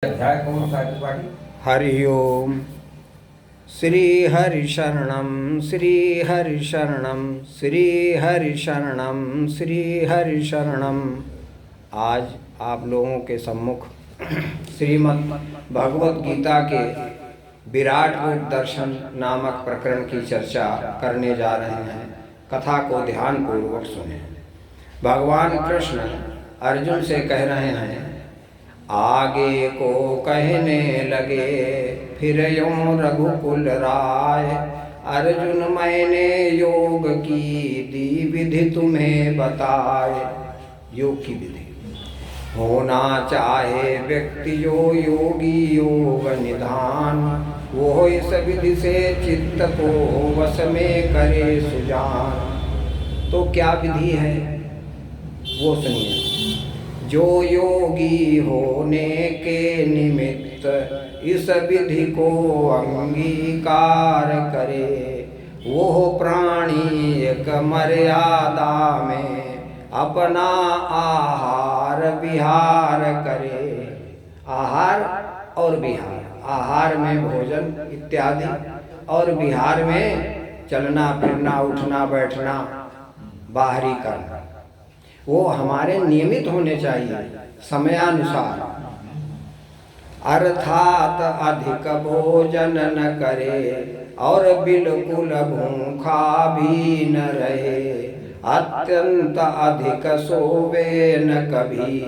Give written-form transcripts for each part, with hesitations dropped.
अध्याय कौन सा पाठी? हरि ओम। श्री हरि शरणम श्री हरि शरणम श्री हरि शरणम श्री हरि शरणम। आज आप लोगों के सम्मुख श्रीमद् भगवत गीता के विराट रूप दर्शन नामक प्रकरण की चर्चा करने जा रहे हैं। कथा को ध्यान पूर्वक सुने। भगवान कृष्ण अर्जुन से कह रहे हैं, आगे को कहने लगे फिर यूं रघुकुल राय, अर्जुन मैंने योग की दी विधि तुम्हें बताए। योग की विधि होना चाहे व्यक्ति जो योगी योग निधान, वो इस विधि से चित्त को वश में करे सुजान। तो क्या विधि है वो सुनिए। जो योगी होने के निमित्त इस विधि को अंगीकार करे, वो प्राणी एक मर्यादा में अपना आहार विहार करे। आहार और विहार, आहार में भोजन इत्यादि और विहार में चलना फिरना उठना बैठना बाहरी करना, वो हमारे नियमित होने चाहिए समयानुसार। अर्थात अधिक भोजन न करे और बिल्कुल भूखा भी न रहे, अत्यंत अधिक सोवे न कभी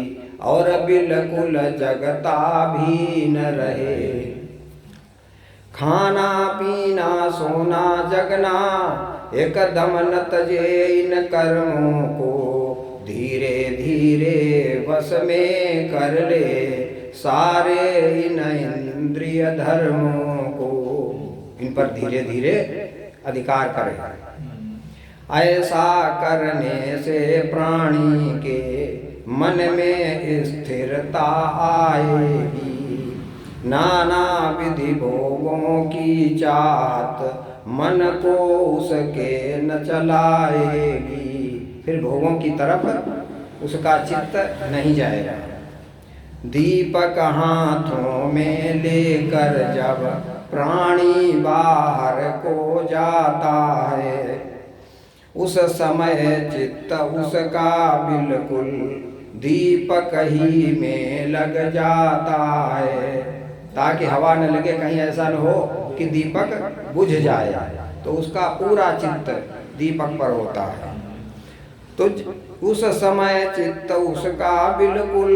और बिल्कुल जगता भी न रहे। खाना पीना सोना जगना एकदम न तजे इन कर्मों को, धीरे धीरे वश में कर ले सारे इन इंद्रिय धर्मों को। इन पर धीरे धीरे अधिकार करे। ऐसा करने से प्राणी के मन में स्थिरता आएगी, नाना विधि भोगों की चाहत मन को उसके न चलाएगी। फिर भोगों की तरफ उसका चित्त नहीं जाएगा। दीपक हाथों में लेकर जब प्राणी बाहर को जाता है, उस समय चित्त उसका बिल्कुल दीपक ही में लग जाता है, ताकि हवा न लगे, कहीं ऐसा न हो कि दीपक बुझ जाए। तो उसका पूरा चित्त दीपक पर होता है। तो उस समय चित्त उसका बिल्कुल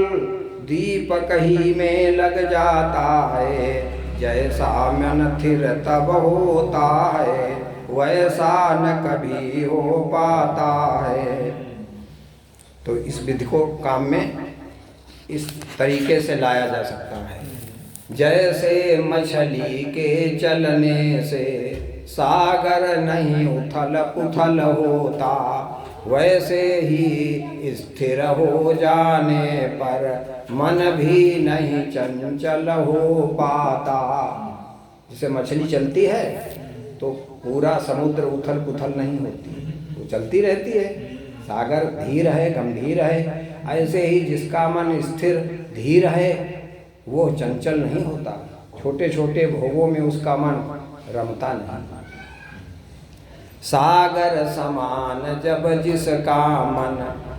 दीपक ही में लग जाता है। जैसा मन थिर तब होता है, वैसा न कभी हो पाता है। तो इस विधि को काम में इस तरीके से लाया जा सकता है। जैसे मछली के चलने से सागर नहीं उथल पुथल होता, वैसे ही स्थिर हो जाने पर मन भी नहीं चंचल हो पाता। जैसे मछली चलती है तो पूरा समुद्र उथल पुथल नहीं होती, वो चलती रहती है। सागर धीर है, गंभीर है। ऐसे ही जिसका मन स्थिर धीर है वो चंचल नहीं होता। छोटे छोटे भोगों में उसका मन रमता नहीं। सागर समान जब जिसका मन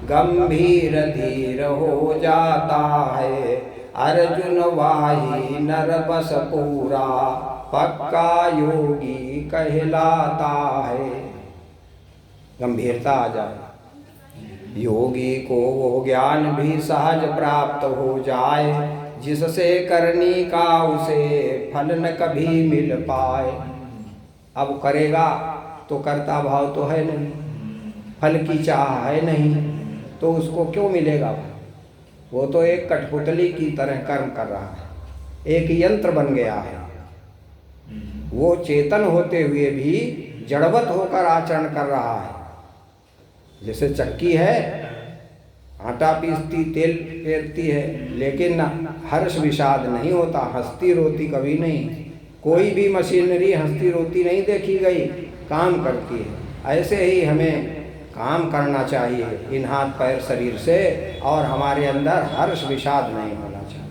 गंभीर धीर हो जाता है, अर्जुन वाही नर बस पूरा पक्का योगी कहलाता है। गंभीरता आ जाए। योगी को वो ज्ञान भी सहज प्राप्त हो जाए, जिससे करनी का उसे फल न कभी मिल पाए। अब करेगा तो कर्ता भाव तो है नहीं, फल की चाह है नहीं, तो उसको क्यों मिलेगा? वो तो एक कठपुतली की तरह कर्म कर रहा है, एक यंत्र बन गया है। वो चेतन होते हुए भी जड़वत होकर आचरण कर रहा है। जैसे चक्की है, आटा पीसती तेल पेरती है, लेकिन हर्ष विषाद नहीं होता, हंसती रोती कभी नहीं। कोई भी मशीनरी हंसती रोती नहीं देखी गई, काम करती है। ऐसे ही हमें काम करना चाहिए इन हाथ पैर शरीर से, और हमारे अंदर हर्ष विषाद नहीं होना चाहिए।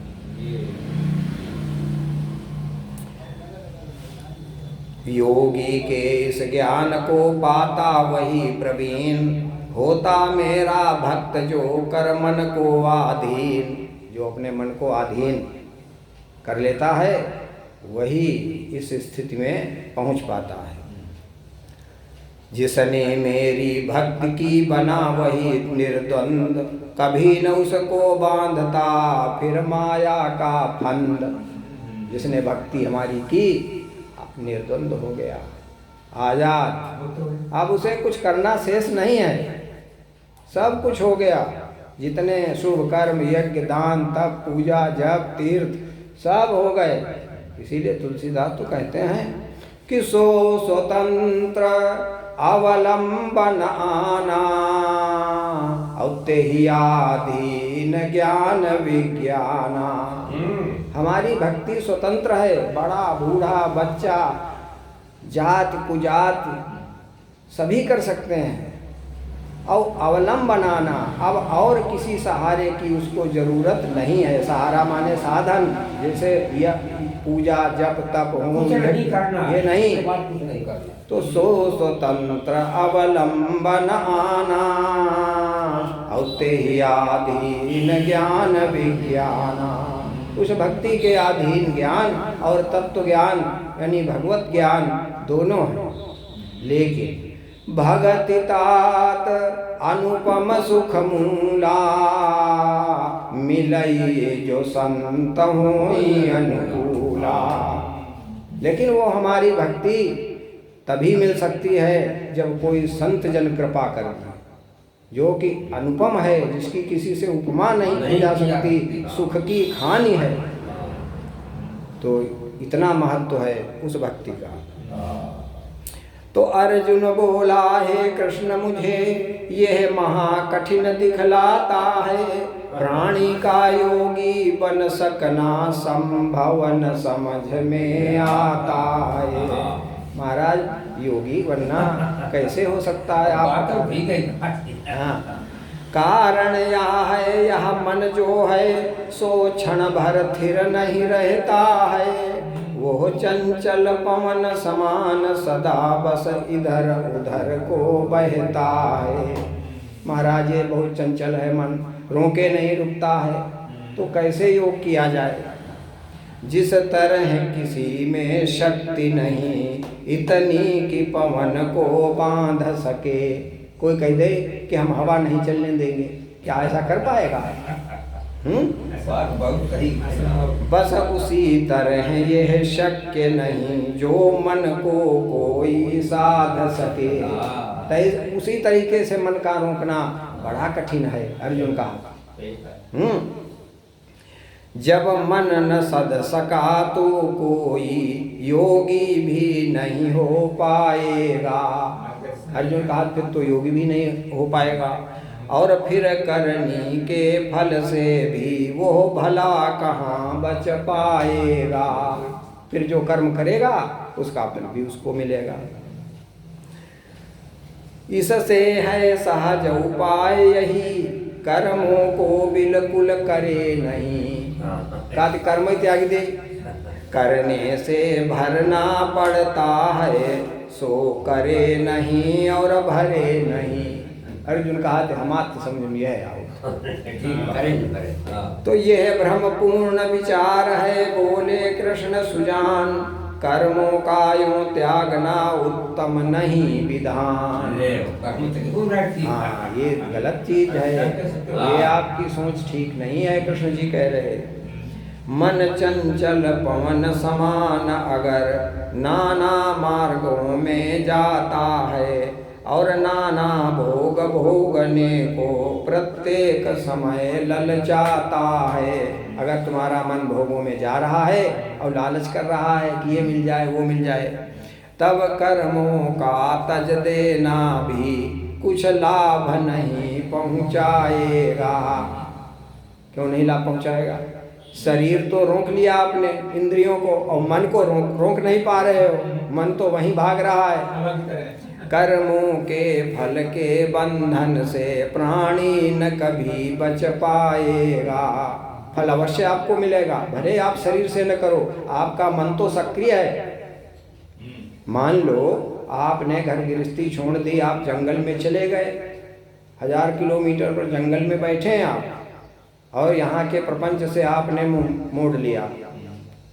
योगी के इस ज्ञान को पाता वही प्रवीण, होता मेरा भक्त जो कर मन को आधीन। जो अपने मन को अधीन कर लेता है वही इस स्थिति में पहुंच पाता है। जिसने मेरी भक्ति की बना वही निर्द्वंद, कभी न उसको बांधता फिर माया का फंद। जिसने भक्ति हमारी की निर्द्वंद हो गया, आजाद। अब उसे कुछ करना शेष नहीं है, सब कुछ हो गया। जितने शुभ कर्म, यज्ञ, दान, तप, पूजा, जप, तीर्थ सब हो गए। इसीलिए तुलसीदास तो कहते हैं कि सो स्वतंत्र अवलंबन आना, औते ही आधीन ज्ञान विज्ञाना। हमारी भक्ति स्वतंत्र है, बड़ा बूढ़ा बच्चा जात कुजात सभी कर सकते हैं। और अवलंब बनाना, अब और किसी सहारे की उसको जरूरत नहीं है। सहारा माने साधन, जैसे यह पूजा जप तप होम ये नहीं। तो सो स्वतंत्र अवलंबन आना, औते ही आधीन ज्ञान विज्ञाना। उस भक्ति के अधीन ज्ञान और तत्व ज्ञान यानी भगवत ज्ञान दोनों हैं। लेकिन भगति तात अनुपम सुख मूला, मिलई जो संत होई अनुकूला। लेकिन वो हमारी भक्ति तभी मिल सकती है जब कोई संत जन कृपा करे, जो कि अनुपम है, जिसकी किसी से उपमा नहीं की जा सकती, सुख की खानी है। तो इतना महत्व है उस भक्ति का। तो अर्जुन बोला, हे कृष्ण मुझे यह महाकठिन दिखलाता है, प्राणी का योगी बन सकना संभव न समझ में आता है। महाराज योगी बनना कैसे हो सकता है? आप तो भी गई। हाँ, कारण यह है, यह मन जो है सो क्षण भर स्थिर नहीं रहता है। वो चंचल पवन समान सदा बस इधर उधर को बहता है। महाराज ये बहुत चंचल है मन, रोके नहीं रुकता है, तो कैसे योग किया जाए? जिस तरह किसी में शक्ति नहीं, इतनी कि पवन को बांध सके। कोई कह दे कि हम हवा नहीं चलने देंगे, क्या ऐसा कर पाएगा? बहुत सही। बस उसी तरह यह शक्य नहीं, जो मन को कोई साध सके। उसी तरीके से मन का रोकना बड़ा कठिन है। अर्जुन का जब मन न सद सका तो कोई योगी भी नहीं हो पाएगा। अर्जुन का फिर तो योगी भी नहीं हो पाएगा, और फिर करनी के फल से भी वो भला कहाँ बच पाएगा। फिर जो कर्म करेगा उसका फल भी उसको मिलेगा। इससे है सहज उपाय यही, कर्मों को बिल्कुल करे नहीं। कर्म त्याग दे, करने से भरना पड़ता है, सो करे नहीं और भरे नहीं। अर्जुन कहा तो हम आत्म समझ में है आओ तो यह भ्रमपूर्ण विचार है, बोले कृष्ण सुजान। कर्मों का यूं त्यागना उत्तम नहीं विधान। हाँ, ये गलत चीज है, ये आपकी सोच ठीक नहीं है। कृष्ण जी कह रहे मन चंचल पवन समान, अगर नाना मार्गों में जाता है, और नाना भोग भोगने को प्रत्येक समय ललचाता है। अगर तुम्हारा मन भोगों में जा रहा है और लालच कर रहा है कि ये मिल जाए वो मिल जाए, तब कर्मों का तज देना भी कुछ लाभ नहीं पहुँचाएगा। क्यों नहीं लाभ पहुँचाएगा? शरीर तो रोक लिया आपने, इंद्रियों को, और मन को रोक नहीं पा रहे हो। मन तो वहीं भाग रहा है। कर्मों के फल के बंधन से प्राणी न कभी बच पाएगा। फल अवश्य आपको मिलेगा, भले आप शरीर से न करो, आपका मन तो सक्रिय है। मान लो आपने घर गृहस्थी छोड़ दी, आप जंगल में चले गए, 1000 किलोमीटर पर जंगल में बैठे हैं आप, और यहाँ के प्रपंच से आपने मुंह मोड़ लिया,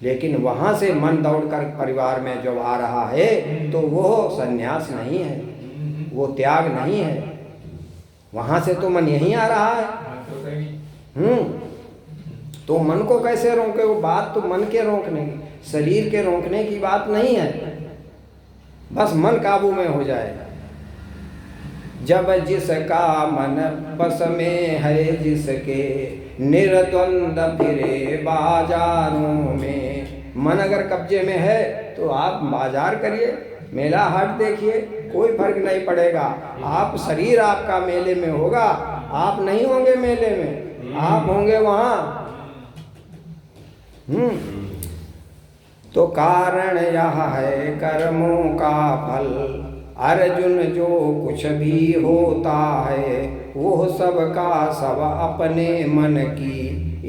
लेकिन वहाँ से मन दौड़कर परिवार में जो आ रहा है तो वो संन्यास नहीं है, वो त्याग नहीं है, वहाँ से तो मन यहीं आ रहा है। तो मन को कैसे रोके? वो बात तो मन के रोकने की, शरीर के रोकने की बात नहीं है, बस मन काबू में हो जाए। जब जिसका मन बस में है, जिसके निर्द्वंद फिरे बाजारों में। मन अगर कब्जे में है तो आप बाजार करिए, मेला हाट देखिए, कोई फर्क नहीं पड़ेगा। आप शरीर आपका मेले में होगा, आप नहीं होंगे मेले में, आप होंगे वहाँ। तो कारण यह है कर्मों का फल, अर्जुन जो कुछ भी होता है वो सब का सब अपने मन की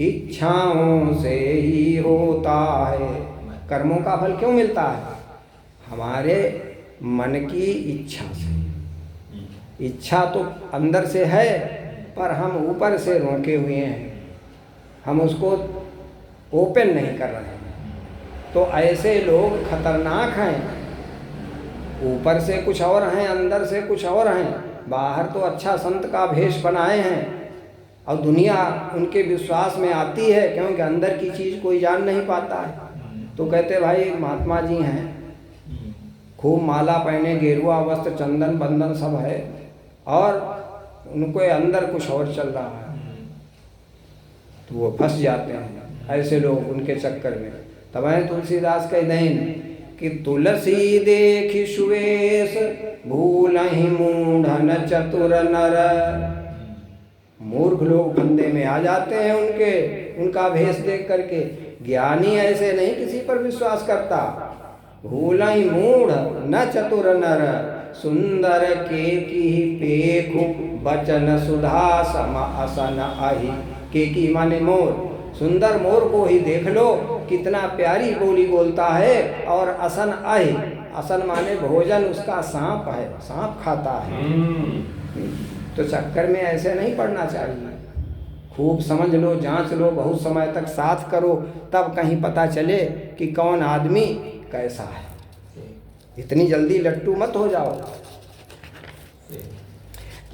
इच्छाओं से ही होता है। कर्मों का फल क्यों मिलता है? हमारे मन की इच्छा से। इच्छा तो अंदर से है पर हम ऊपर से रोके हुए हैं, हम उसको ओपन नहीं कर रहे हैं। तो ऐसे लोग खतरनाक हैं, ऊपर से कुछ और हैं, अंदर से कुछ और हैं। बाहर तो अच्छा संत का भेष बनाए हैं और दुनिया उनके विश्वास में आती है, क्योंकि अंदर की चीज़ कोई जान नहीं पाता है। तो कहते भाई महात्मा जी हैं, खूब माला पहने, गेरुआ वस्त्र, चंदन बंदन सब है, और उनको अंदर कुछ और चल रहा है, तो वो फंस जाते हैं ऐसे लोग उनके चक्कर में। तब है तुलसीदास कह दें कि तुलसी देखि सुवेश, भूलहि मूढ़न चतुर नर। मूर्ख लोग फंदे में आ जाते हैं उनका भेष देख करके। ज्ञानी ऐसे नहीं किसी पर विश्वास करता। भूलहि मूढ़ न चतुर नर, सुंदर के की पेखु बचन सुधा सम असन आहि। के की माने मोर, सुंदर मोर को ही देख लो, कितना प्यारी बोली बोलता है। और असन आहि, असन माने भोजन उसका सांप है, सांप खाता है। तो चक्कर में ऐसे नहीं पड़ना चाहिए। खूब समझ लो, जांच लो, बहुत समय तक साथ करो, तब कहीं पता चले कि कौन आदमी कैसा है। इतनी जल्दी लट्टू मत हो जाओ।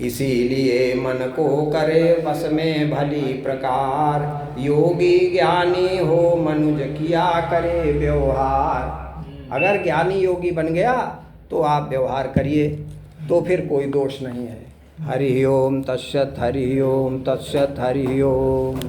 इसीलिए मन को करे वश में भली प्रकार, योगी ज्ञानी हो मनुज किया करे व्यवहार। अगर ज्ञानी योगी बन गया तो आप व्यवहार करिए, तो फिर कोई दोष नहीं है। हरि ओम तत्सत, हरि ओम तत्सत, हरि ओम।